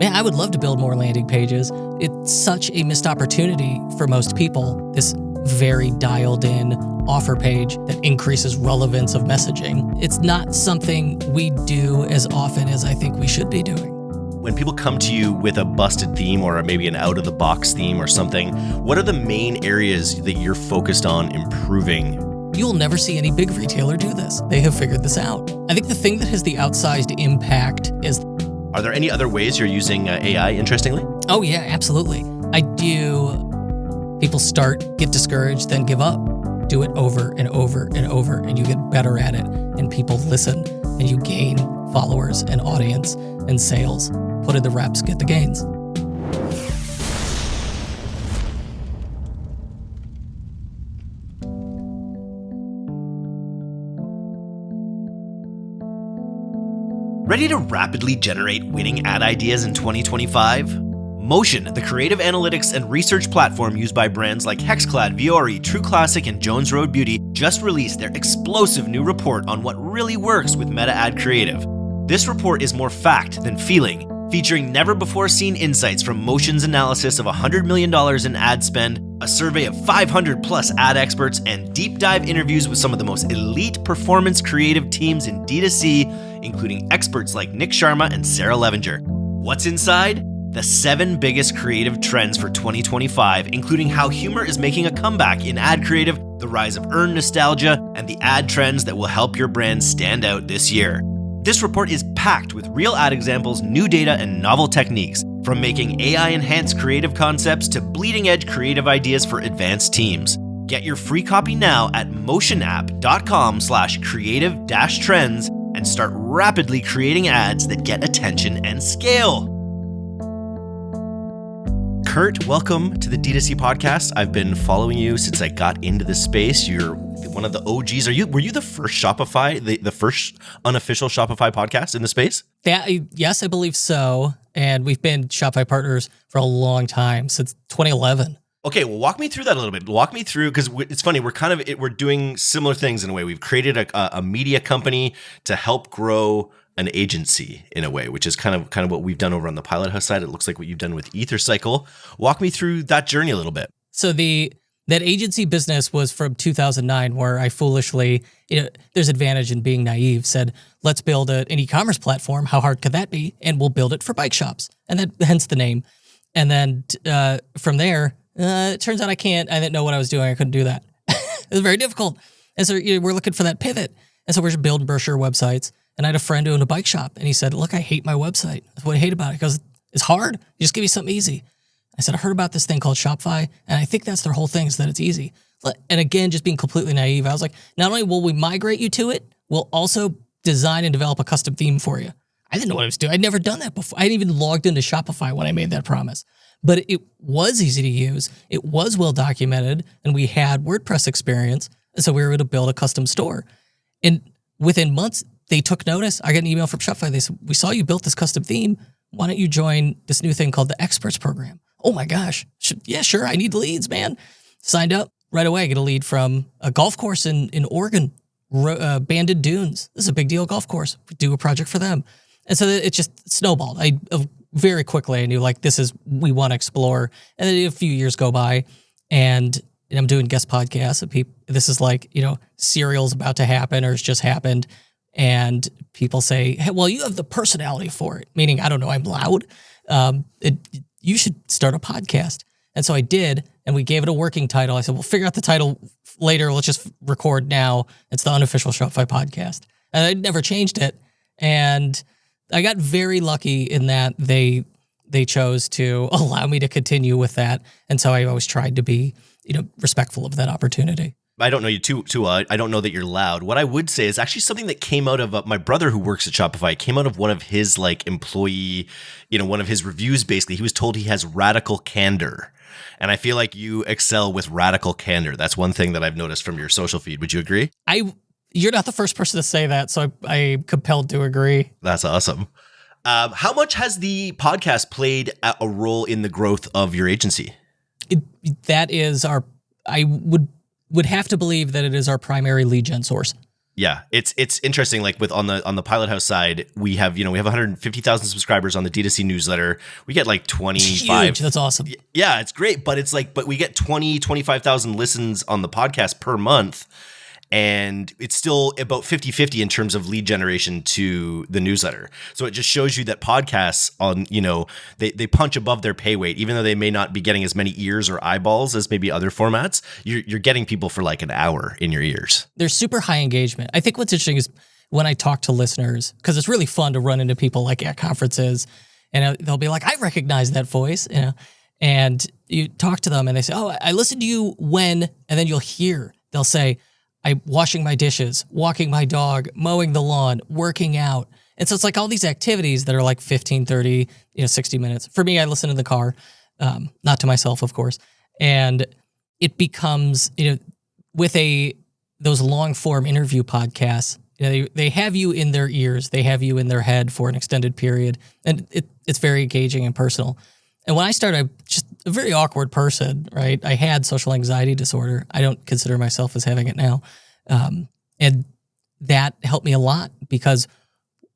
Man, I would love to build more landing pages. It's such a missed opportunity for most people, this very dialed in offer page that increases relevance of messaging. It's not something we do as often as I think we should be doing. When people come to you with a busted theme or maybe an out-of-the-box theme or something, what are the main areas that you're focused on improving? You'll never see any big retailer do this. They have figured this out. I think the thing that has the outsized impact is... Are there any other ways you're using AI, interestingly? Oh yeah, absolutely. I do. People get discouraged, then give up. Do it over and over and over, and you get better at it, and people listen, and you gain followers and audience and sales. Put in the reps, get the gains. Ready to rapidly generate winning ad ideas in 2025? Motion, the creative analytics and research platform used by brands like Hexclad, Viore, True Classic, and Jones Road Beauty, just released their explosive new report on what really works with meta ad creative. This report is more fact than feeling, featuring never-before-seen insights from Motion's analysis of $100 million in ad spend, a survey of 500-plus ad experts, and deep-dive interviews with some of the most elite performance creative teams in D2C, including experts like Nick Sharma and Sarah Levinger. What's inside? The 7 biggest creative trends for 2025, including how humor is making a comeback in ad creative, the rise of earned nostalgia, and the ad trends that will help your brand stand out this year. This report is packed with real ad examples, new data, and novel techniques, from making AI-enhanced creative concepts to bleeding-edge creative ideas for advanced teams. Get your free copy now at motionapp.com/creative-trends and start rapidly creating ads that get attention and scale. Kurt, welcome to the D2C Podcast. I've been following you since I got into this space. You're one of the OGs. Were you the first Shopify, the first unofficial Shopify podcast in the space? Yes, I believe so. And we've been Shopify partners for a long time, since 2011. Okay, well, walk me through that a little bit. Walk me through, because it's funny, we're doing similar things in a way. We've created a media company to help grow an agency in a way, which is kind of what we've done over on the Pilot House side. It looks like what you've done with EtherCycle. Walk me through that journey a little bit. So that agency business was from 2009, where I foolishly, there's advantage in being naive, said, let's build an e-commerce platform. How hard could that be? And we'll build it for bike shops. And that, hence the name. And then from there, it turns out I didn't know what I was doing. I couldn't do that. It was very difficult. And so we're looking for that pivot. And so we're just building brochure websites. And I had a friend who owned a bike shop, and he said, look, I hate my website. That's what I hate about it. He goes, it's hard. You just give me something easy. I said, I heard about this thing called Shopify, and I think that's their whole thing, is that it's easy. And again, just being completely naive, I was like, not only will we migrate you to it, we'll also design and develop a custom theme for you. I didn't know what I was doing. I'd never done that before. I hadn't even logged into Shopify when I made that promise. But it was easy to use. It was well documented, and we had WordPress experience, and so we were able to build a custom store. And within months, they took notice. I got an email from Shopify. They said, we saw you built this custom theme. Why don't you join this new thing called the Experts Program? Oh my gosh. Yeah, sure. I need leads, man. Signed up right away. I get a lead from a golf course in Oregon, Banded Dunes. This is a big deal golf course. We do a project for them. And so it just snowballed. Very quickly, I knew we want to explore. And then a few years go by, and I'm doing guest podcasts. And this is serial's about to happen, or it's just happened. And people say, hey, well, you have the personality for it. Meaning, I don't know, I'm loud. You should start a podcast. And so I did, and we gave it a working title. I said, we'll figure out the title later. Let's just record now. It's the unofficial Shopify podcast. And I never changed it. And I got very lucky in that they chose to allow me to continue with that. And so I always tried to be, respectful of that opportunity. I don't know you too well. I don't know that you're loud. What I would say is actually something that came out of my brother who works at Shopify, came out of one of his employee, one of his reviews. Basically, he was told he has radical candor. And I feel like you excel with radical candor. That's one thing that I've noticed from your social feed. Would you agree? You're not the first person to say that, so I'm compelled to agree. That's awesome. How much has the podcast played a role in the growth of your agency? I would have to believe that it is our primary lead gen source. Yeah, it's interesting. Like with on the Pilot House side, we have 150,000 subscribers on the D2C newsletter. We get like 25. Huge. That's awesome. Yeah, it's great, but we get 25,000 listens on the podcast per month. And it's still about 50-50 in terms of lead generation to the newsletter. So it just shows you that podcasts they punch above their pay weight, even though they may not be getting as many ears or eyeballs as maybe other formats. You're getting people for like an hour in your ears. There's super high engagement. I think what's interesting is when I talk to listeners, because it's really fun to run into people like at conferences, and they'll be like, I recognize that voice, and you talk to them and they say, oh, I listened to you when, and then they'll say, I'm washing my dishes, walking my dog, mowing the lawn, working out. And so it's like all these activities that are like 15, 30, 60 minutes. For me, I listen in the car, not to myself, of course. And it becomes, with those long form interview podcasts, they have you in their ears, they have you in their head for an extended period. And it's very engaging and personal. And when I started, I'm just a very awkward person, right? I had social anxiety disorder. I don't consider myself as having it now. And that helped me a lot because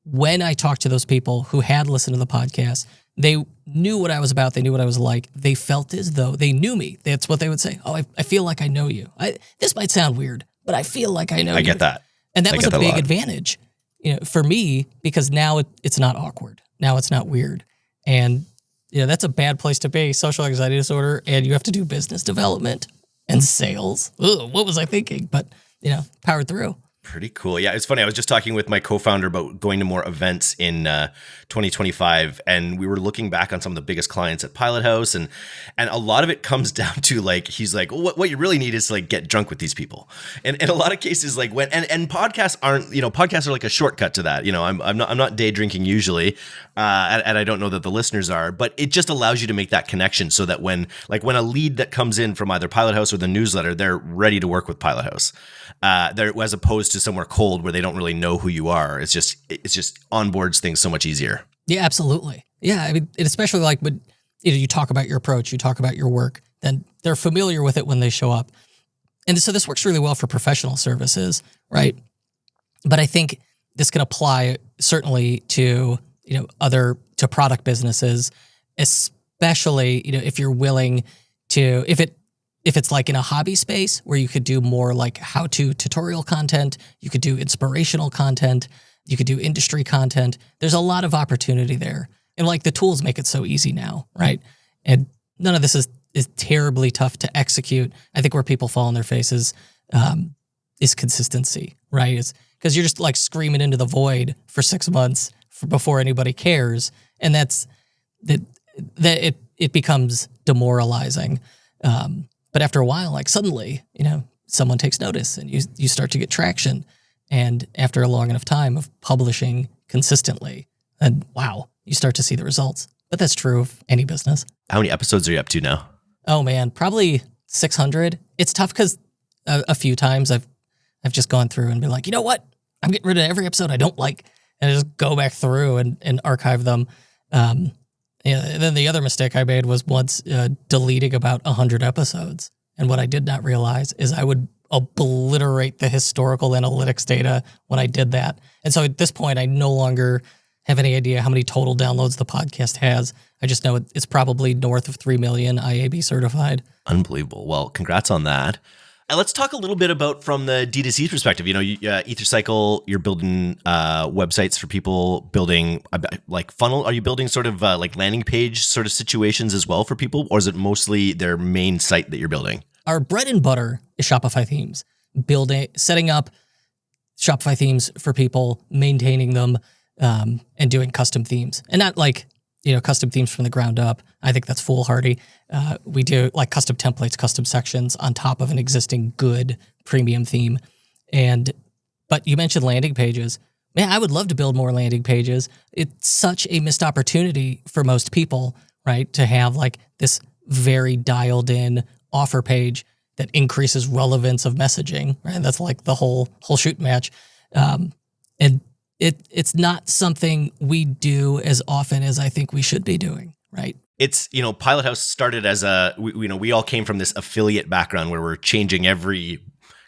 when I talked to those people who had listened to the podcast, they knew what I was about. They knew what I was like. They felt as though they knew me. That's what they would say. Oh, I feel like I know you. This might sound weird, but I feel like I know you. I get that. And that was a big advantage, for me, because now it's not awkward. Now it's not weird. And that's a bad place to be, social anxiety disorder, and you have to do business development and sales. Ugh, what was I thinking? But, powered through. Pretty cool. Yeah, it's funny. I was just talking with my co-founder about going to more events in 2025, and we were looking back on some of the biggest clients at Pilot House, and a lot of it comes down to like he's like, well, what you really need is to like get drunk with these people, and in a lot of cases, like when and podcasts aren't podcasts are like a shortcut to that. I'm not day drinking usually, and I don't know that the listeners are, but it just allows you to make that connection so that when a lead that comes in from either Pilot House or the newsletter, they're ready to work with Pilot House. As opposed to somewhere cold where they don't really know who you are. It's just onboards things so much easier. Yeah, absolutely. Yeah, I mean, especially like when you talk about your approach, you talk about your work, then they're familiar with it when they show up. And so this works really well for professional services, right? But I think this can apply certainly to to product businesses, especially if you're willing to if it's like in a hobby space where you could do more like how-to tutorial content, you could do inspirational content, you could do industry content. There's a lot of opportunity there. And like the tools make it so easy now, right? And none of this is terribly tough to execute. I think where people fall on their faces is consistency, right? It's because you're just like screaming into the void for 6 months before anybody cares. And it becomes demoralizing. But after a while, like suddenly, someone takes notice and you start to get traction. And after a long enough time of publishing consistently, and wow, you start to see the results. But that's true of any business. How many episodes are you up to now? Oh man, probably 600. It's tough because a few times I've just gone through and been like, you know what? I'm getting rid of every episode I don't like. And I just go back through and archive them. And then the other mistake I made was once deleting about 100 episodes. And what I did not realize is I would obliterate the historical analytics data when I did that. And so at this point, I no longer have any idea how many total downloads the podcast has. I just know it's probably north of 3 million IAB certified. Unbelievable. Well, congrats on that. Let's talk a little bit about from the D2C perspective. EtherCycle, you're building websites for people, building like funnel. Are you building sort of like landing page sort of situations as well for people? Or is it mostly their main site that you're building? Our bread and butter is Shopify themes, setting up Shopify themes for people, maintaining them, and doing custom themes. And not like, custom themes from the ground up. I think that's foolhardy. We do like custom templates, custom sections on top of an existing good premium theme. But you mentioned landing pages. Man, I would love to build more landing pages. It's such a missed opportunity for most people, right? To have like this very dialed in offer page that increases relevance of messaging, right? That's like the whole shoot match. And it's not something we do as often as I think we should be doing, right? It's, Pilot House started as we all came from this affiliate background where we're changing every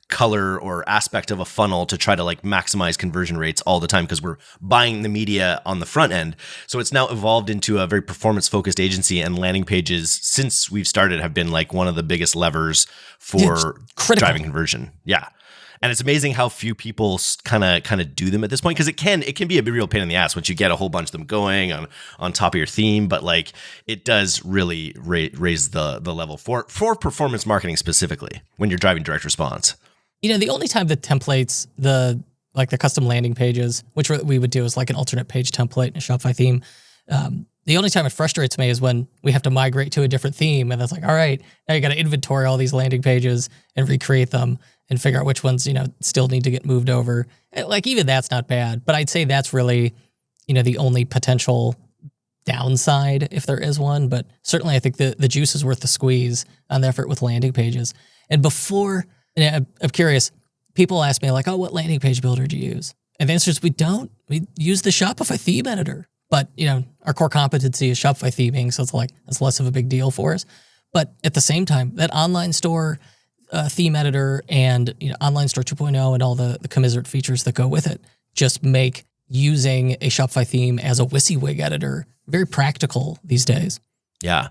color or aspect of a funnel to try to like maximize conversion rates all the time because we're buying the media on the front end. So it's now evolved into a very performance focused agency, and landing pages since we've started have been like one of the biggest levers for driving conversion. Yeah. And it's amazing how few people kind of do them at this point, because it can be a real pain in the ass once you get a whole bunch of them going on top of your theme. But like it does really raise the level for performance marketing specifically when you're driving direct response. The only time the templates, the custom landing pages, which we would do is like an alternate page template in a Shopify theme. The only time it frustrates me is when we have to migrate to a different theme, and it's like, all right, now you got to inventory all these landing pages and recreate them and figure out which ones, still need to get moved over. Like even that's not bad, but I'd say that's really, the only potential downside if there is one. But certainly I think the juice is worth the squeeze on the effort with landing pages. And before, I'm curious, people ask me like, oh, what landing page builder do you use? And the answer is we don't. We use the Shopify theme editor. But, our core competency is Shopify theming, so it's less of a big deal for us. But at the same time, that online store theme editor and online store 2.0 and all the commiserate features that go with it just make using a Shopify theme as a WYSIWYG editor very practical these days. Yeah.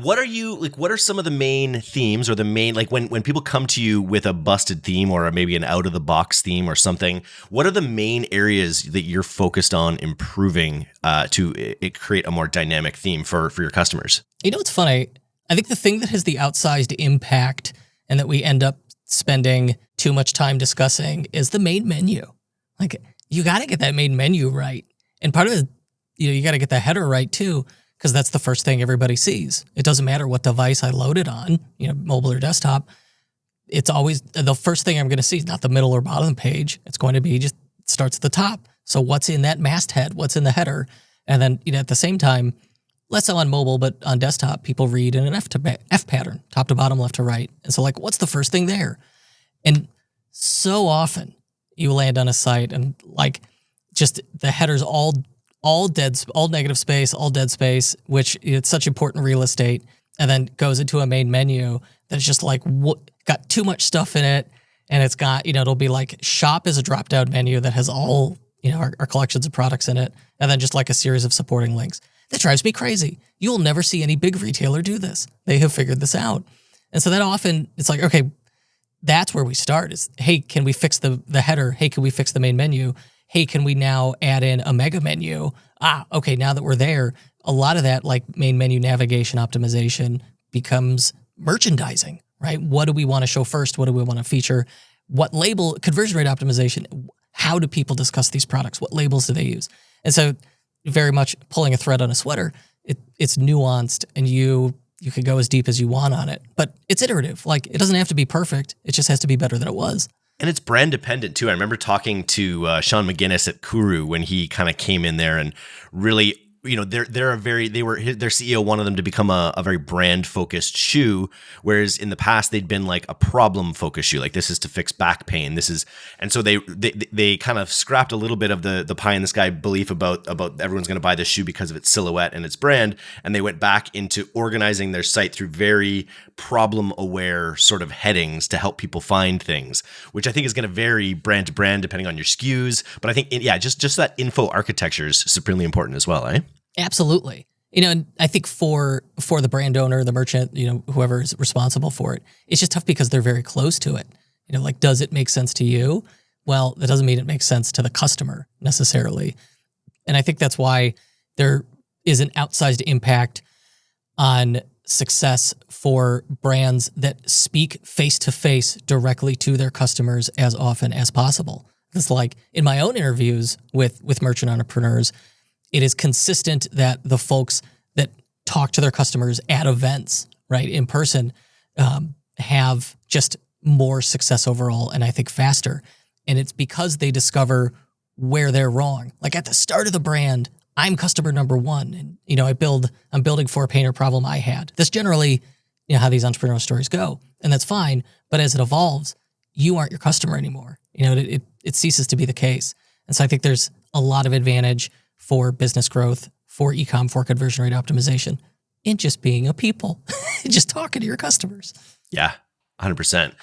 What are some of the main themes or the main, like when people come to you with a busted theme or maybe an out of the box theme or something, what are the main areas that you're focused on improving to create a more dynamic theme for your customers? It's funny. I think the thing that has the outsized impact and that we end up spending too much time discussing is the main menu. Like you got to get that main menu right. And part of it, you got to get the header right too, because that's the first thing everybody sees. It doesn't matter what device I load it on, mobile or desktop. It's always the first thing I'm going to see is not the middle or bottom page. It's going to be just starts at the top. So what's in that masthead? What's in the header? And then, at the same time, less so on mobile, but on desktop, people read in an F pattern, top to bottom, left to right. And so what's the first thing there? And so often you land on a site and just the header's all negative space, all dead space, which it's such important real estate, and then goes into a main menu that's just got too much stuff in it. And it's got, it'll be like shop is a drop down menu that has all, our collections of products in it. And then just a series of supporting links. That drives me crazy. You'll never see any big retailer do this. They have figured this out. And so that often it's like, okay, that's where we start is, hey, can we fix the header? Hey, can we fix the main menu? Hey, can we now add in a mega menu? Okay, now that we're there, a lot of that main menu navigation optimization becomes merchandising, right? What do we want to show first? What do we want to feature? What label, conversion rate optimization, how do people discuss these products? What labels do they use? And so very much pulling a thread on a sweater, it's nuanced and you could go as deep as you want on it, but it's iterative. It doesn't have to be perfect. It just has to be better than it was. And it's brand dependent too. I remember talking to Sean McGinnis at Kuru when he kind of came in there and really, their CEO wanted them to become a very brand focused shoe, whereas in the past they'd been a problem focused shoe. This is to fix back pain. And so they kind of scrapped a little bit of the pie in the sky belief about everyone's going to buy this shoe because of its silhouette and its brand, and they went back into organizing their site through very problem aware sort of headings to help people find things, which I think is going to vary brand to brand depending on your SKUs. But I think just that info architecture is supremely important as well, eh? Absolutely. And I think for the brand owner, the merchant, whoever is responsible for it, it's just tough because they're very close to it. Does it make sense to you? Well, that doesn't mean it makes sense to the customer necessarily. And I think that's why there is an outsized impact on success for brands that speak face-to-face directly to their customers as often as possible. It's in my own interviews with merchant entrepreneurs, it is consistent that the folks that talk to their customers at events, right, in person, have just more success overall, and I think faster. And it's because they discover where they're wrong. At the start of the brand, I'm customer number one, and I'm building for a pain or problem I had. That's generally how these entrepreneurial stories go, and that's fine. But as it evolves, you aren't your customer anymore. It ceases to be the case. And so I think there's a lot of advantage for business growth, for e-com, for conversion rate optimization, in just being a people, just talking to your customers. Yeah, 100%.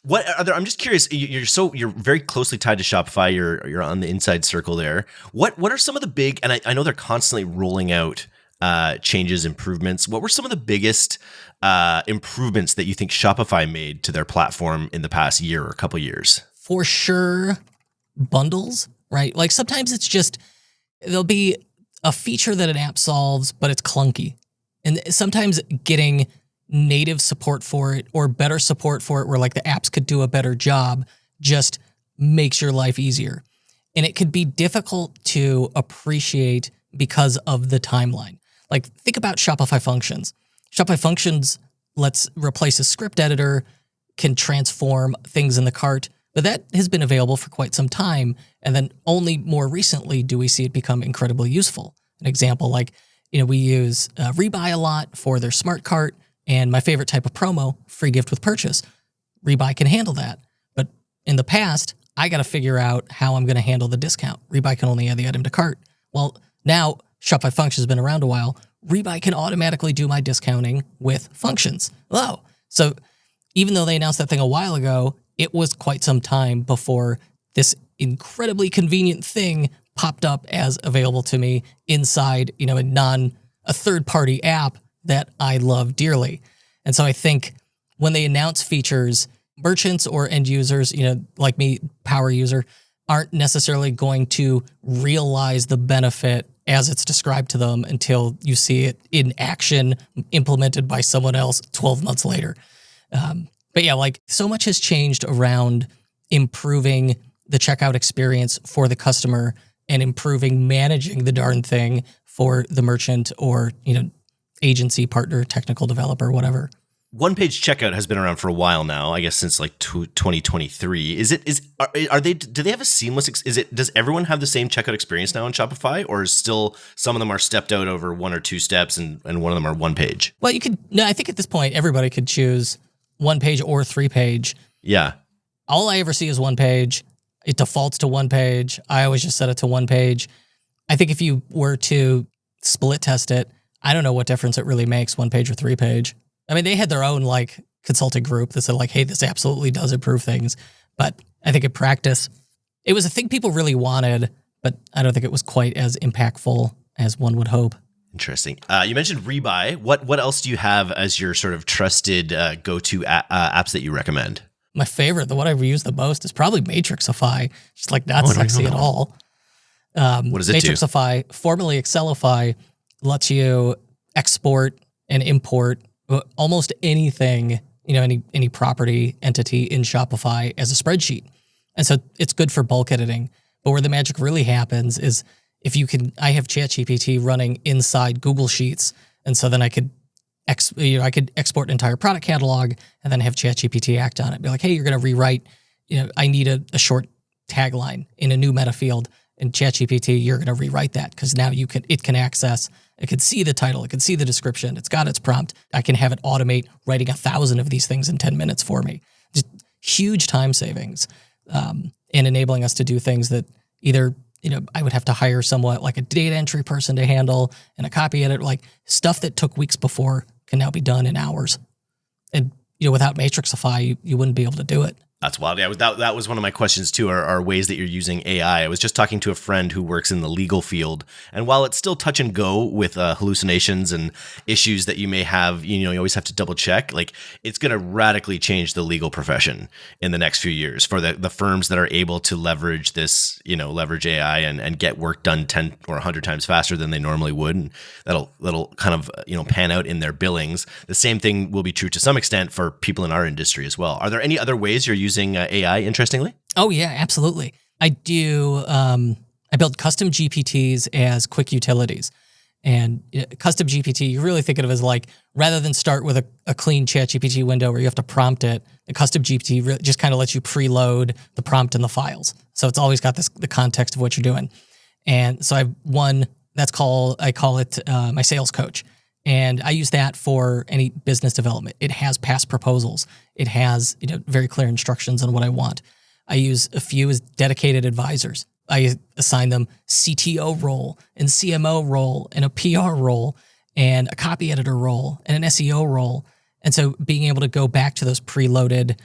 What are there? I'm just curious. You're very closely tied to Shopify. You're on the inside circle there. What are some of the big? And I know they're constantly rolling out changes, improvements. What were some of the biggest improvements that you think Shopify made to their platform in the past year or a couple years? For sure, bundles, right? Like sometimes it's just there'll be a feature that an app solves, but it's clunky, and sometimes getting native support for it or better support for it where like the apps could do a better job just makes your life easier. And it could be difficult to appreciate because of the timeline. Like think about Shopify Functions. Shopify Functions lets replace a script editor, can transform things in the cart, but that has been available for quite some time. And then only more recently do we see it become incredibly useful. An example, like, we use Rebuy a lot for their smart cart. And my favorite type of promo, free gift with purchase. Rebuy can handle that. But in the past, I got to figure out how I'm going to handle the discount. Rebuy can only add the item to cart. Well, now Shopify Functions has been around a while. Rebuy can automatically do my discounting with Functions. Oh, so even though they announced that thing a while ago, it was quite some time before this incredibly convenient thing popped up as available to me inside, a third-party app that I love dearly. And so I think when they announce features, merchants or end users, like me, power user, aren't necessarily going to realize the benefit as it's described to them until you see it in action implemented by someone else 12 months later. But yeah, like so much has changed around improving the checkout experience for the customer and improving managing the darn thing for the merchant or, agency, partner, technical developer, whatever. One-page checkout has been around for a while now, I guess since like 2023. Do they have a seamless, does everyone have the same checkout experience now on Shopify, or is still some of them are stepped out over one or two steps and one of them are one page? Well, I think at this point, everybody could choose one page or 3-page. Yeah. All I ever see is one page. It defaults to one page. I always just set it to one page. I think if you were to split test it, I don't know what difference it really makes, 1-page or 3-page. I mean, they had their own like consulting group that said like, hey, this absolutely does improve things. But I think in practice, it was a thing people really wanted, but I don't think it was quite as impactful as one would hope. Interesting. You mentioned Rebuy. What else do you have as your sort of trusted go-to apps that you recommend? My favorite, the one I've used the most, is probably Matrixify. Just like not sexy at all. What does it do? Matrixify, formerly Excelify, lets you export and import almost anything, any property entity in Shopify as a spreadsheet. And so it's good for bulk editing. But where the magic really happens is I have ChatGPT running inside Google Sheets. And so then I could export an entire product catalog and then have ChatGPT act on it. Be like, hey, you're going to rewrite, I need a short tagline in a new meta field. And ChatGPT, you're going to rewrite that because now it can access, it can see the title, it can see the description, it's got its prompt. I can have it automate writing 1,000 of these things in 10 minutes for me. Just huge time savings, and enabling us to do things that either, I would have to hire someone like a data entry person to handle and a copy editor, like stuff that took weeks before can now be done in hours. And, without Matrixify, you wouldn't be able to do it. That's wild. Yeah, that was one of my questions too, are ways that you're using AI. I was just talking to a friend who works in the legal field, and while it's still touch and go with hallucinations and issues that you may have, you always have to double check, like it's going to radically change the legal profession in the next few years for the firms that are able to leverage this, leverage AI and get work done 10 or 100 times faster than they normally would. And that'll kind of, pan out in their billings. The same thing will be true to some extent for people in our industry as well. Are there any other ways you're using AI, interestingly? Oh, yeah, absolutely. I do. I build custom GPTs as quick utilities. And custom GPT, you really think of it as like, rather than start with a clean ChatGPT window where you have to prompt it, the custom GPT just kind of lets you preload the prompt and the files. So it's always got the context of what you're doing. And so I have one I call it my sales coach. And I use that for any business development. It has past proposals. It has very clear instructions on what I want. I use a few as dedicated advisors. I assign them CTO role and CMO role and a PR role and a copy editor role and an SEO role. And so being able to go back to those preloaded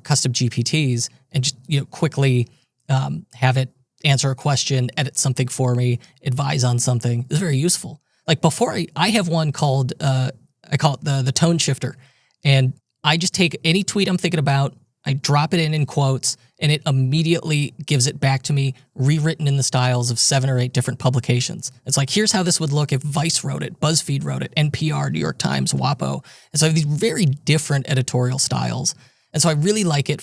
custom GPTs and just quickly have it answer a question, edit something for me, advise on something. It's very useful. Like before, I have one called I call it the tone shifter, and I just take any tweet I'm thinking about, I drop it in quotes, and it immediately gives it back to me, rewritten in the styles of 7 or 8 different publications. It's like, here's how this would look if Vice wrote it, BuzzFeed wrote it, NPR, New York Times, WAPO. And so I have these very different editorial styles. And so I really like it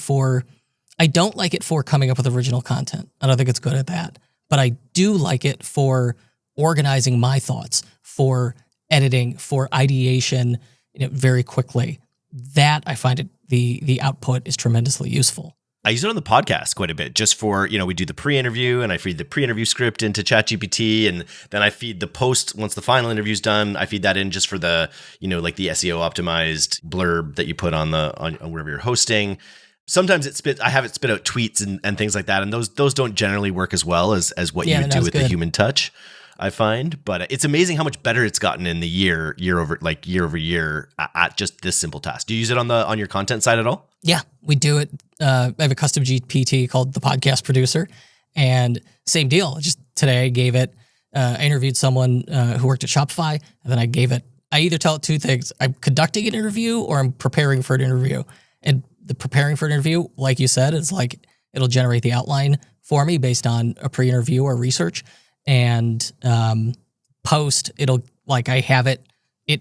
I don't like it for coming up with original content. I don't think it's good at that. But I do like it for organizing my thoughts, for editing, for ideation, very quickly. That I find the output is tremendously useful. I use it on the podcast quite a bit just for, we do the pre-interview and I feed the pre-interview script into ChatGPT, and then I feed the post once the final interview's done. I feed that in just for the, like the SEO optimized blurb that you put on wherever you're hosting. Sometimes I have it spit out tweets and things like that. And those don't generally work as well as what you would do with the human touch, I find. But it's amazing how much better it's gotten in the year over year at just this simple task. Do you use it on your content side at all? Yeah, we do it. I have a custom GPT called the Podcast Producer, and same deal. Just today I gave it, I interviewed someone who worked at Shopify, and then I either tell it 2 things. I'm conducting an interview or I'm preparing for an interview. And the preparing for an interview, like you said, is like it'll generate the outline for me based on a pre-interview or research. And post, it'll I have it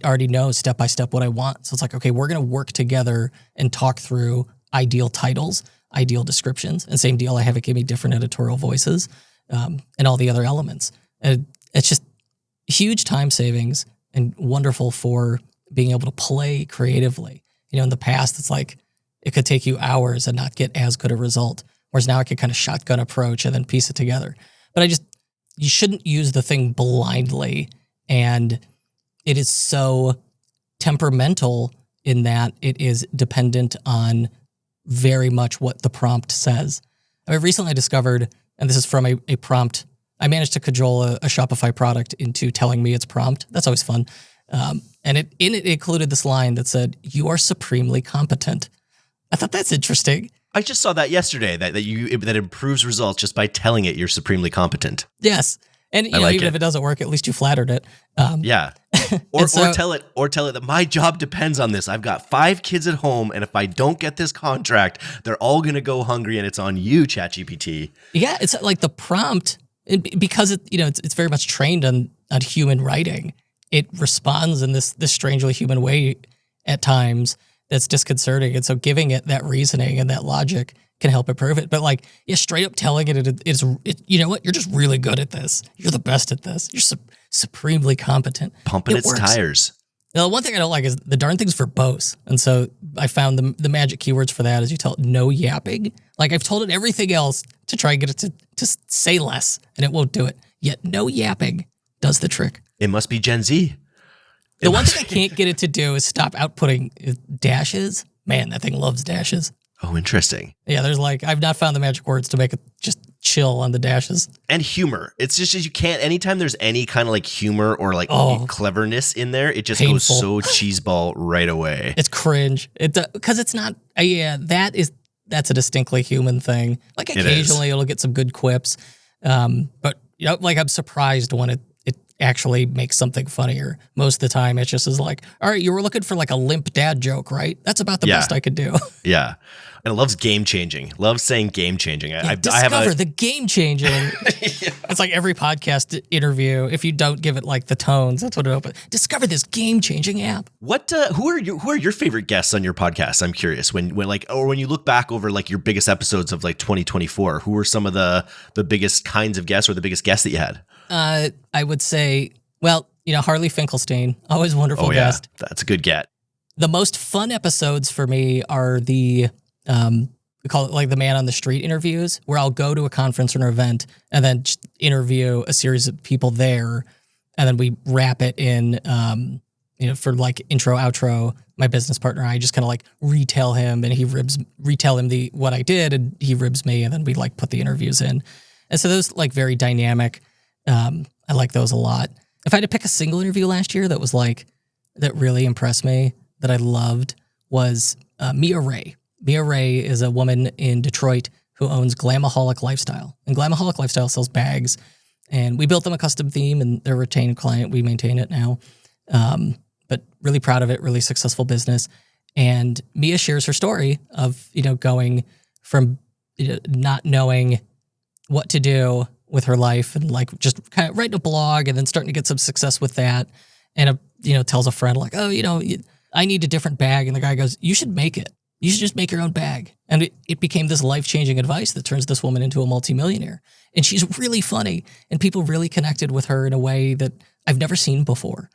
already knows step by step what I want. So it's like, okay, we're going to work together and talk through ideal titles, ideal descriptions, and same deal. I have it give me different editorial voices and all the other elements. And it's just huge time savings and wonderful for being able to play creatively. In the past, it's like it could take you hours and not get as good a result. Whereas now I could kind of shotgun approach and then piece it together. But you shouldn't use the thing blindly, and it is so temperamental in that it is dependent on very much what the prompt says. I recently discovered, and this is from a prompt, I managed to cajole a Shopify product into telling me its prompt. That's always fun. And it included this line that said, "You are supremely competent." I thought that's interesting. I just saw that yesterday, that improves results just by telling it you're supremely competent. Yes. And even if it doesn't work, at least you flattered it. Yeah. Or tell it that my job depends on this. I've got 5 kids at home, and if I don't get this contract, they're all going to go hungry, and it's on you, ChatGPT. Yeah, it's like the prompt, because it's very much trained on human writing. It responds in this strangely human way at times that's disconcerting. And so giving it that reasoning and that logic can help improve it. But straight up telling it, you know what? You're just really good at this. You're the best at this. You're supremely competent. Pumping its tires. Now, the one thing I don't like is the darn thing's verbose. And so I found the magic keywords for that is you tell it no yapping. I've told it everything else to try and get it to say less, and it won't do it. Yet no yapping does the trick. It must be Gen Z. The one thing I can't get it to do is stop outputting dashes. Man, that thing loves dashes. Oh, interesting. Yeah, there's I've not found the magic words to make it just chill on the dashes. And humor. It's just you can't, anytime there's any kind of humor or cleverness in there, it just goes so cheeseball right away. It's cringe. Because it's not, that's a distinctly human thing. Occasionally it'll get some good quips. But I'm surprised when it actually makes something funnier. Most of the time, it just is all right, you were looking for a limp dad joke, right? That's about the best I could do. Yeah. And it loves game changing. Loves saying game changing. Discover the game changing. Yeah. It's like every podcast interview. If you don't give it the tones, that's what it opens. Discover this game changing app. What? Who are your favorite guests on your podcast? I'm curious. When you look back over your biggest episodes of 2024, who were some of the biggest kinds of guests or the biggest guests that you had? I would say, Harley Finkelstein, always wonderful guest. That's a good get. The most fun episodes for me are we call it the man on the street interviews, where I'll go to a conference or an event and then just interview a series of people there. And then we wrap it in, for intro, outro, my business partner and I just kind of retell him, and retell him what I did, and he ribs me, and then we put the interviews in. And so those very dynamic. I like those a lot. If I had to pick a single interview last year that was that really impressed me, that I loved, was Mia Ray. Mia Ray is a woman in Detroit who owns Glamaholic Lifestyle. And Glamaholic Lifestyle sells bags. And we built them a custom theme, and they're a retained client. We maintain it now. But really proud of it, really successful business. And Mia shares her story of, going from not knowing what to do with her life and like just kind of writing a blog and then starting to get some success with that. And, tells a friend like, oh, I need a different bag. And the guy goes, you should make it. You should just make your own bag. And it became this life-changing advice that turns this woman into a multimillionaire. And she's really funny, and people really connected with her in a way that I've never seen before.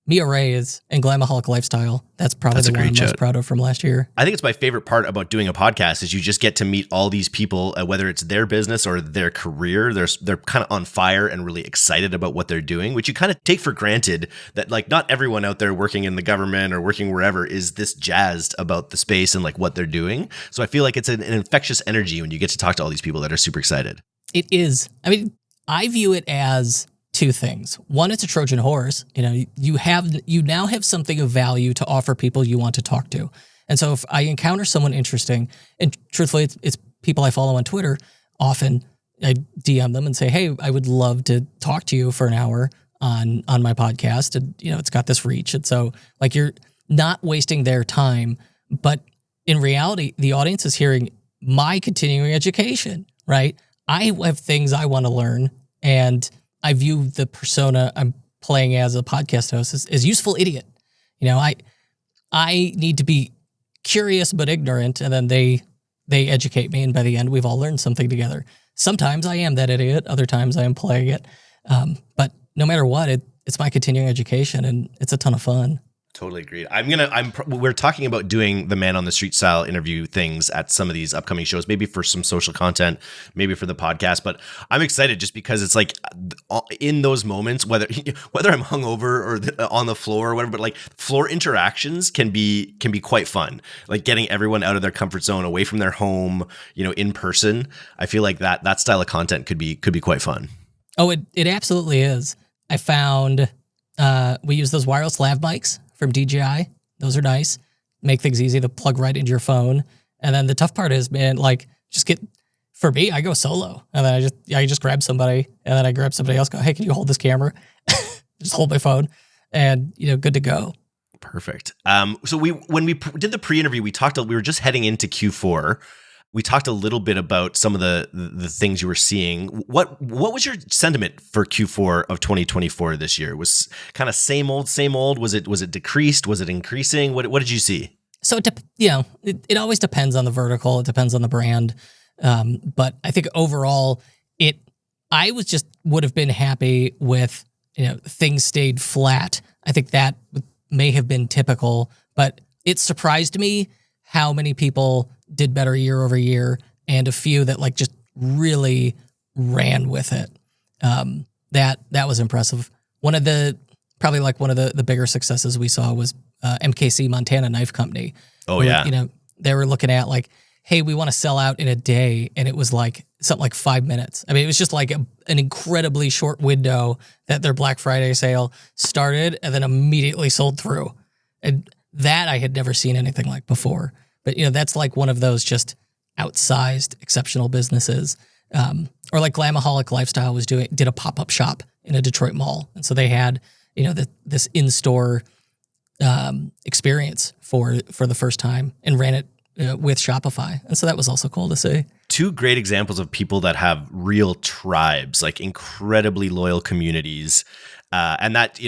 Mia Ray is in Glamaholic Lifestyle. That's probably the one I'm most proud of from last year. I think it's my favorite part about doing a podcast is you just get to meet all these people, whether it's their business or their career. They're kind of on fire and really excited about what they're doing, which you kind of take for granted that like not everyone out there working in the government or working wherever is this jazzed about the space and like what they're doing. So I feel like it's an infectious energy when you get to talk to all these people that are super excited. It is. I mean, I view it as two things. One, it's a Trojan horse. You now have something of value to offer people you want to talk to. And so if I encounter someone interesting, and truthfully, it's people I follow on Twitter, often I DM them and say, hey, I would love to talk to you for an hour on my podcast. And, it's got this reach. And so like you're not wasting their time, but in reality, the audience is hearing my continuing education, right? I have things I want to learn, and I view the persona I'm playing as a podcast host as useful idiot. I need to be curious but ignorant, and then they educate me, and by the end, we've all learned something together. Sometimes I am that idiot. Other times I am playing it. But no matter what, it's my continuing education, and it's a ton of fun. Totally agreed. We're talking about doing the man on the street style interview things at some of these upcoming shows, maybe for some social content, maybe for the podcast. But I'm excited just because it's like in those moments, whether I'm hungover or on the floor or whatever, but like floor interactions can be quite fun. Like getting everyone out of their comfort zone, away from their home, in person. I feel like that style of content could be quite fun. Oh, it absolutely is. I found we use those wireless lav mics from DJI. Those are nice. Make things easy to plug right into your phone. And then the tough part is, man, like for me, I go solo. And then I just grab somebody, and then I grab somebody else, go, hey, can you hold this camera? Just hold my phone, and good to go. Perfect. So when we did the pre-interview, we were just heading into Q4. We talked a little bit about some of the things you were seeing. What was your sentiment for Q4 of 2024 this year? Was kind of same old? Was it decreased? Was it increasing? What did you see? So it always depends on the vertical. It depends on the brand. But I think overall, I would have been happy with things stayed flat. I think that may have been typical, but it surprised me how many people did better year over year, and a few that like just really ran with it. That was impressive. One of the bigger successes we saw was MKC Montana Knife Company. Oh yeah. They were looking at like, hey, we want to sell out in a day, and it was like something like 5 minutes. I mean, it was just like an incredibly short window that their Black Friday sale started and then immediately sold through, and that I had never seen anything like before. But, that's like one of those just outsized, exceptional businesses. Or like Glamaholic Lifestyle did a pop-up shop in a Detroit mall. And so they had, this in-store experience for the first time and ran it with Shopify. And so that was also cool to see. Two great examples of people that have real tribes, like incredibly loyal communities. And that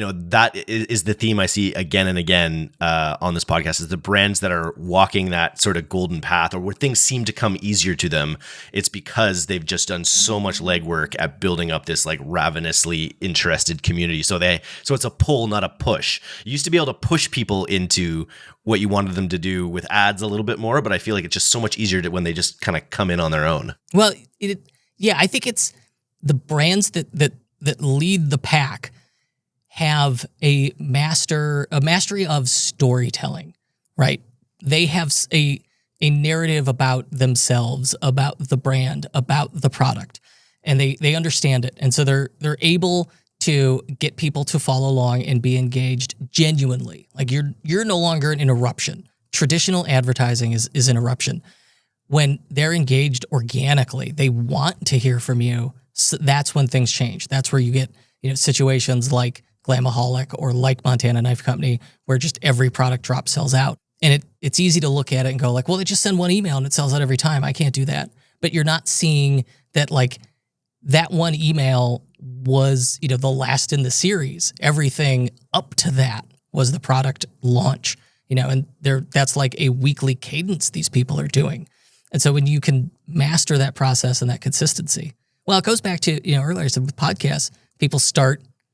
is the theme I see again and again on this podcast, is the brands that are walking that sort of golden path, or where things seem to come easier to them. It's because they've just done so much legwork at building up this like ravenously interested community. So it's a pull, not a push. You used to be able to push people into what you wanted them to do with ads a little bit more, but I feel like it's just so much easier when they just kind of come in on their own. Well, I think it's the brands that lead the pack have a mastery of storytelling, right? They have a narrative about themselves, about the brand, about the product, and they understand it. And so they're able to get people to follow along and be engaged genuinely. Like you're no longer an interruption traditional advertising is interruption. When they're engaged organically, they want to hear from you. So that's when things change. That's where you get, situations like Glamaholic or like Montana Knife Company, where just every product drop sells out. And it's easy to look at it and go like, well, they just send one email and it sells out every time. I can't do that. But you're not seeing that like that one email was, the last in the series. Everything up to that was the product launch, and that's like a weekly cadence these people are doing. And so when you can master that process and that consistency, well, it goes back to, earlier I said with podcasts, people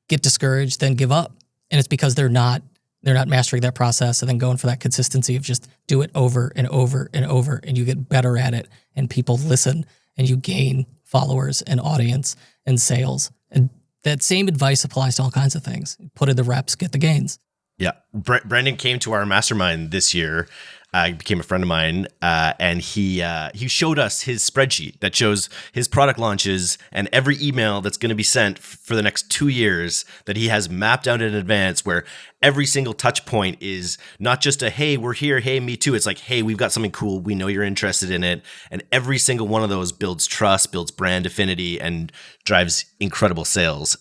get discouraged, then give up. And it's because they're not mastering that process and then going for that consistency of just do it over and over and over, and you get better at it and people listen and you gain followers and audience and sales. And that same advice applies to all kinds of things. Put in the reps, get the gains. Yeah. Brandon came to our mastermind this year. He became a friend of mine, and he showed us his spreadsheet that shows his product launches and every email that's going to be sent for the next 2 years that he has mapped out in advance, where every single touch point is not just a, hey, we're here, hey, me too. It's like, hey, we've got something cool. We know you're interested in it. And every single one of those builds trust, builds brand affinity, and drives incredible sales.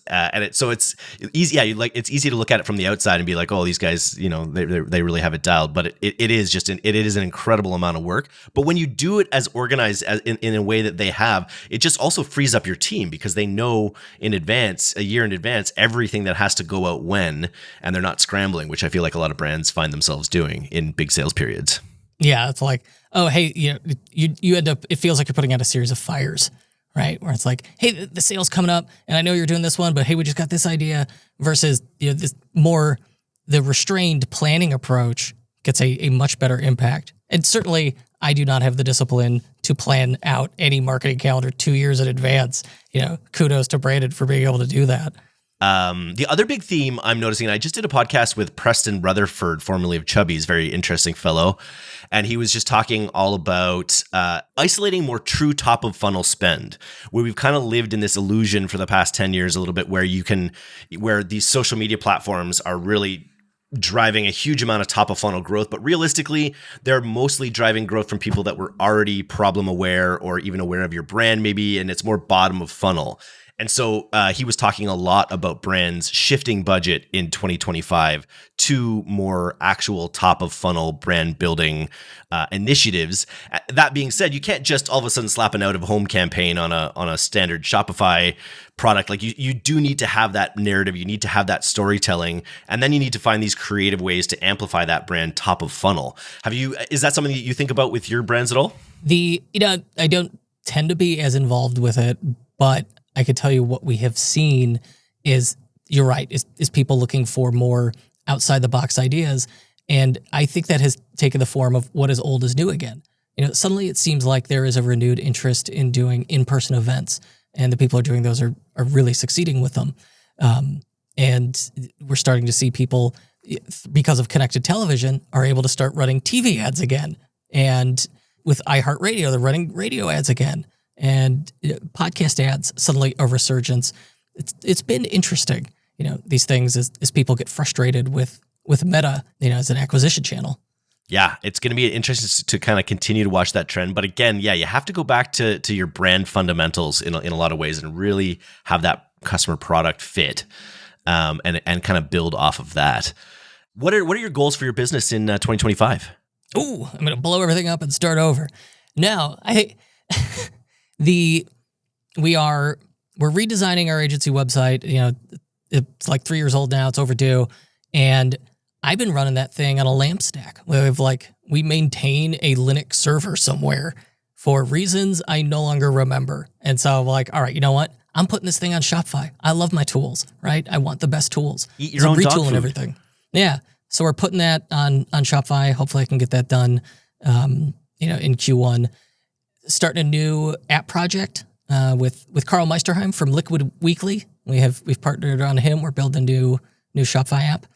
So it's easy. Yeah, it's easy to look at it from the outside and be like, oh, these guys, they really have it dialed. But it is an incredible amount of work. But when you do it as organized as in a way that they have, it just also frees up your team, because they know in advance, a year in advance, everything that has to go out when, and they're not scrambling, which I feel like a lot of brands find themselves doing in big sales periods. Yeah, it's like, oh, hey, you end up, it feels like you're putting out a series of fires, right? Where it's like, hey, the sale's coming up, and I know you're doing this one, but hey, we just got this idea, versus this more, the restrained planning approach gets a much better impact. And certainly, I do not have the discipline to plan out any marketing calendar 2 years in advance. Kudos to Brandon for being able to do that. The other big theme I'm noticing, and I just did a podcast with Preston Rutherford, formerly of Chubby's, very interesting fellow, and he was just talking all about isolating more true top of funnel spend, where we've kind of lived in this illusion for the past 10 years a little bit, where these social media platforms are really driving a huge amount of top of funnel growth, but realistically, they're mostly driving growth from people that were already problem aware or even aware of your brand maybe, and it's more bottom of funnel. And so he was talking a lot about brands shifting budget in 2025 to more actual top of funnel brand building initiatives. That being said, you can't just all of a sudden slap an out of home campaign on a standard Shopify product. Like you do need to have that narrative. You need to have that storytelling, and then you need to find these creative ways to amplify that brand top of funnel. Is that something that you think about with your brands at all? I don't tend to be as involved with it, but I could tell you what we have seen is, you're right, is people looking for more outside the box ideas. And I think that has taken the form of what is old is new again. Suddenly it seems like there is a renewed interest in doing in-person events, and the people who are doing those are really succeeding with them. And we're starting to see people, because of connected television, are able to start running TV ads again. And with iHeartRadio, they're running radio ads again. And podcast ads, suddenly a resurgence. It's been interesting, these things as people get frustrated with Meta, as an acquisition channel. Yeah, it's going to be interesting to kind of continue to watch that trend. But again, yeah, you have to go back to your brand fundamentals in a lot of ways and really have that customer product fit, and kind of build off of that. What are your goals for your business in 2025? Ooh, I'm going to blow everything up and start over. No, we're redesigning our agency website. It's like 3 years old now. It's overdue. And I've been running that thing on a LAMP stack. We maintain a Linux server somewhere for reasons I no longer remember. And so I'm like, all right, you know what? I'm putting this thing on Shopify. I love my tools, right? I want the best tools. Eat your own dog food. Retooling everything. Yeah. So we're putting that on Shopify. Hopefully I can get that done, in Q1. Starting a new app project with Carl Meisterheim from Liquid Weekly. We've partnered on him. We're building a new Shopify app.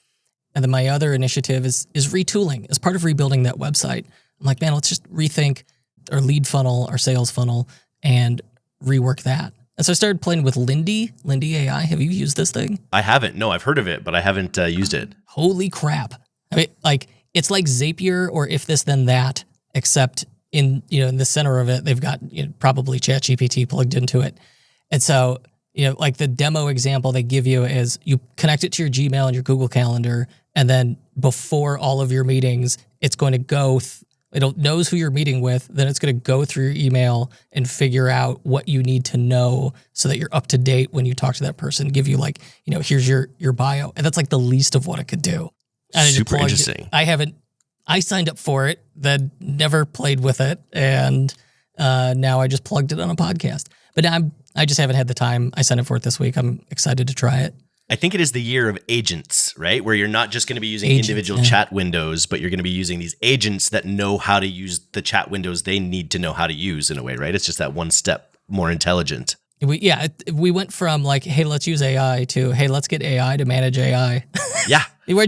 And then my other initiative is retooling. As part of rebuilding that website, I'm like, man, let's just rethink our lead funnel, our sales funnel, and rework that. And so I started playing with Lindy AI. Have you used this thing? I haven't. No, I've heard of it, but I haven't used it. Holy crap. I mean, it's like Zapier or If This Then That, except in the center of it, they've got probably ChatGPT plugged into it. And so, like the demo example they give you is you connect it to your Gmail and your Google Calendar, and then before all of your meetings, it's going to go, it knows who you're meeting with, then it's going to go through your email and figure out what you need to know so that you're up to date when you talk to that person, give you like, here's your bio. And that's like the least of what it could do. And super interesting. I signed up for it, then never played with it, and now I just plugged it on a podcast. But I just haven't had the time. I signed up for it this week. I'm excited to try it. I think it is the year of agents, right? Where you're not just going to be using individual chat windows, but you're going to be using these agents that know how to use the chat windows they need to know how to use in a way, right? It's just that one step more intelligent. We went from like, hey, let's use AI to, hey, let's get AI to manage AI. Yeah. We're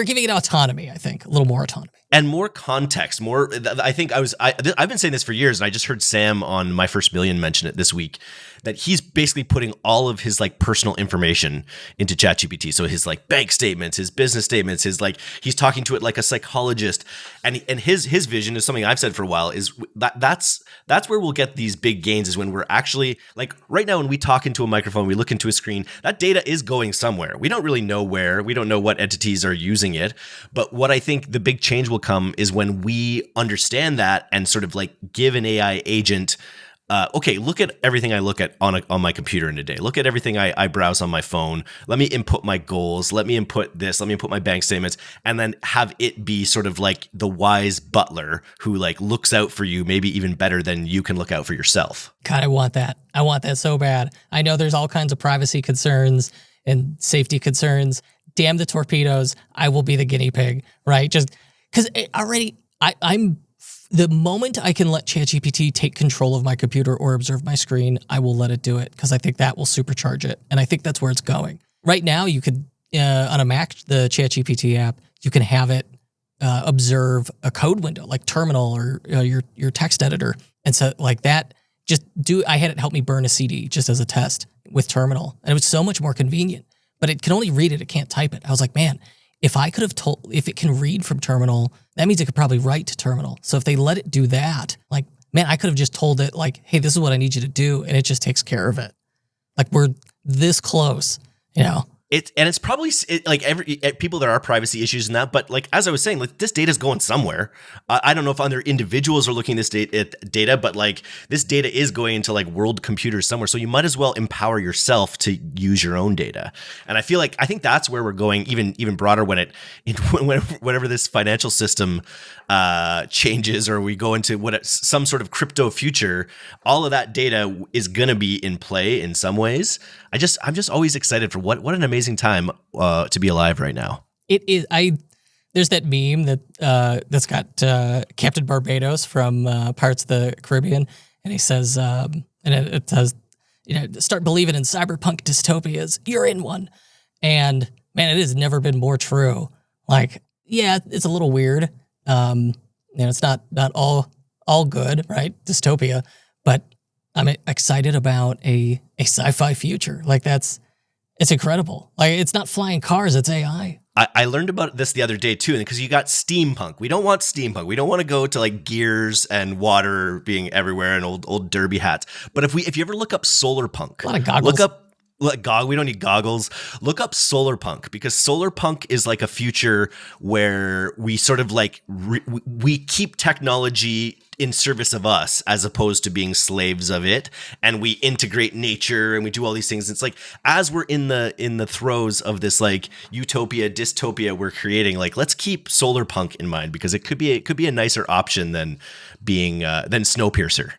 giving it autonomy, I think, a little more autonomy. And more context, I think I've been saying this for years, and I just heard Sam on My First Million mention it this week, that he's basically putting all of his like personal information into ChatGPT. So his like bank statements, his business statements, he's talking to it like a psychologist. And his vision is something I've said for a while, is that's where we'll get these big gains, is when we're actually, like right now when we talk into a microphone, we look into a screen, that data is going somewhere. We don't really know where, we don't know what entities are using it. But what I think the big change will come is when we understand that and sort of like give an AI agent, okay, look at everything I look at on my computer in a day. Look at everything I browse on my phone. Let me input my goals. Let me input this. Let me input my bank statements, and then have it be sort of like the wise butler who like looks out for you, maybe even better than you can look out for yourself. God, I want that. I want that so bad. I know there's all kinds of privacy concerns and safety concerns. Damn the torpedoes. I will be the guinea pig, right? Just because already I'm the moment I can let ChatGPT take control of my computer or observe my screen, I will let it do it, because I think that will supercharge it. And I think that's where it's going. Right now, you could, on a Mac, the ChatGPT app, you can have it observe a code window like Terminal or your text editor. And so like that, I had it help me burn a CD just as a test with Terminal. And it was so much more convenient. But it can only read it. It can't type it. I was like, man, if it can read from Terminal, that means it could probably write to Terminal. So if they let it do that, like, man, I could have just told it like, hey, this is what I need you to do. And it just takes care of it. Like, we're this close, It's probably like people, there are privacy issues in that, but like as I was saying, like this data is going somewhere. I don't know if other individuals are looking at data, but like this data is going into like world computers somewhere. So you might as well empower yourself to use your own data. And I think that's where we're going even broader whenever this financial system changes, or we go into some sort of crypto future. All of that data is going to be in play in some ways. I'm just always excited for what an amazing time to be alive right now. It is. There's that meme that's got Captain Barbados from Pirates of the Caribbean, and he says, and it says, start believing in cyberpunk dystopias. You're in one, and man, it has never been more true. Like, yeah, it's a little weird. It's not all good, right? Dystopia, but I'm excited about a sci-fi future. Like it's incredible. Like it's not flying cars, it's AI. I learned about this the other day too, because you got steampunk. We don't want steampunk. We don't want to go to like gears and water being everywhere and old derby hats. But if you ever look up solar punk, a lot of goggles. We don't need goggles. Look up solar punk, because solar punk is like a future where we sort of like we keep technology in service of us as opposed to being slaves of it, and we integrate nature and we do all these things. It's like as we're in the throes of this like utopia dystopia we're creating, like let's keep solar punk in mind, because it could be a nicer option than being than Snowpiercer.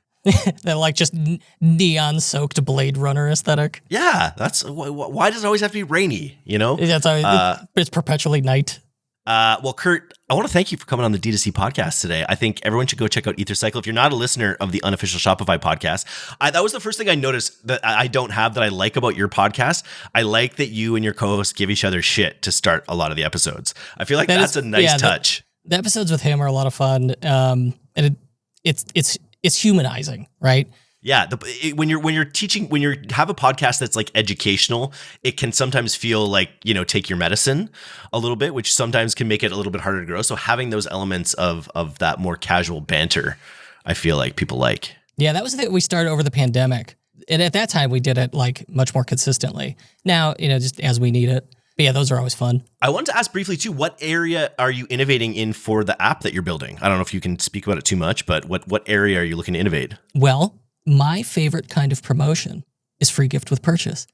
That like just neon soaked Blade Runner aesthetic. Yeah, that's why does it always have to be rainy? That's how it's perpetually night. Well, Kurt, I want to thank you for coming on the DTC podcast today. I think everyone should go check out EtherCycle. If you're not a listener of the unofficial Shopify podcast, that was the first thing I noticed that I don't have that I like about your podcast. I like that you and your co-host give each other shit to start a lot of the episodes. I feel like that's a nice touch. The episodes with him are a lot of fun. And it's humanizing, right? Yeah, when you're teaching, when you have a podcast that's like educational, it can sometimes feel like, take your medicine a little bit, which sometimes can make it a little bit harder to grow. So having those elements of that more casual banter, I feel like people like. Yeah, that was the thing we started over the pandemic. And at that time, we did it like much more consistently. Now, just as we need it. But yeah, those are always fun. I wanted to ask briefly too, what area are you innovating in for the app that you're building? I don't know if you can speak about it too much, but what area are you looking to innovate? Well, my favorite kind of promotion is free gift with purchase.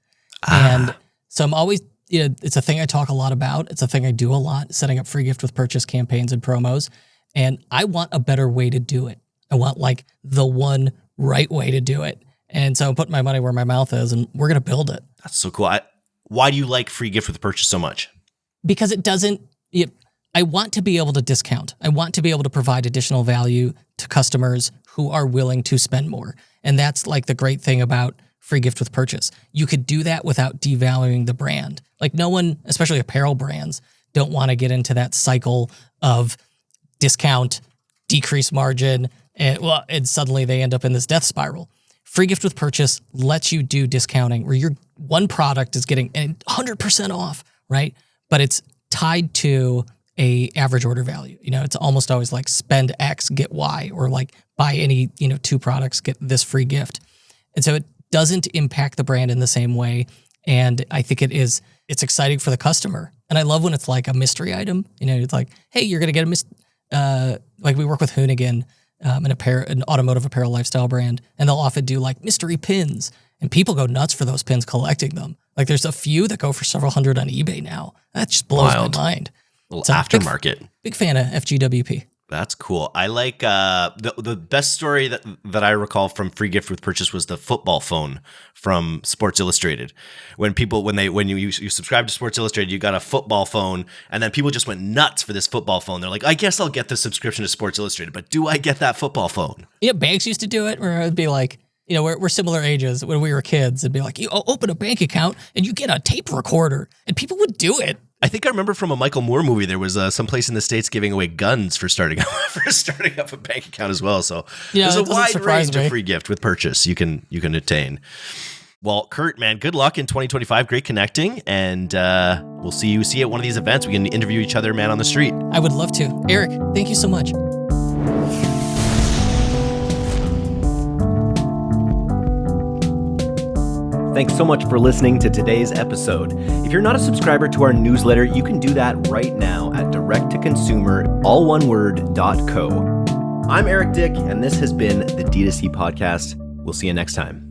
And so I'm always, it's a thing I talk a lot about. It's a thing I do a lot, setting up free gift with purchase campaigns and promos. And I want a better way to do it. I want like the one right way to do it. And so I'm putting my money where my mouth is, and we're going to build it. That's so cool. Why do you like free gift with purchase so much? Because I want to be able to discount. I want to be able to provide additional value to customers who are willing to spend more. And that's like the great thing about free gift with purchase. You could do that without devaluing the brand. Like no one, especially apparel brands, don't want to get into that cycle of discount, decrease margin, and suddenly they end up in this death spiral. Free gift with purchase lets you do discounting where your one product is getting 100% off, right? But it's tied to a average order value. It's almost always like spend X, get Y, or like buy any, 2 products, get this free gift. And so it doesn't impact the brand in the same way. And I think it's exciting for the customer. And I love when it's like a mystery item. It's like, hey, you're going to get like we work with Hoonigan, an automotive apparel lifestyle brand, and they'll often do like mystery pins, and people go nuts for those pins collecting them. Like there's a few that go for several hundred on eBay now. That just blows my mind. Little aftermarket. Big fan of FGWP. That's cool. I like the best story that I recall from free gift with purchase was the football phone from Sports Illustrated. When you subscribe to Sports Illustrated, you got a football phone, and then people just went nuts for this football phone. They're like, I guess I'll get the subscription to Sports Illustrated, but do I get that football phone? Banks used to do it, where it'd be like, we're similar ages. When we were kids, it'd be like, you open a bank account and you get a tape recorder, and people would do it. I think I remember from a Michael Moore movie, there was some place in the States giving away guns for starting up a bank account as well. So there's a wide range of free gift with purchase you can attain. Well, Kurt, man, good luck in 2025. Great connecting, and we'll see you at one of these events. We can interview each other, man, on the street. I would love to. Eric, thank you so much. Thanks so much for listening to today's episode. If you're not a subscriber to our newsletter, you can do that right now at directtoconsumer.co. I'm Eric Dick, and this has been the D2C Podcast. We'll see you next time.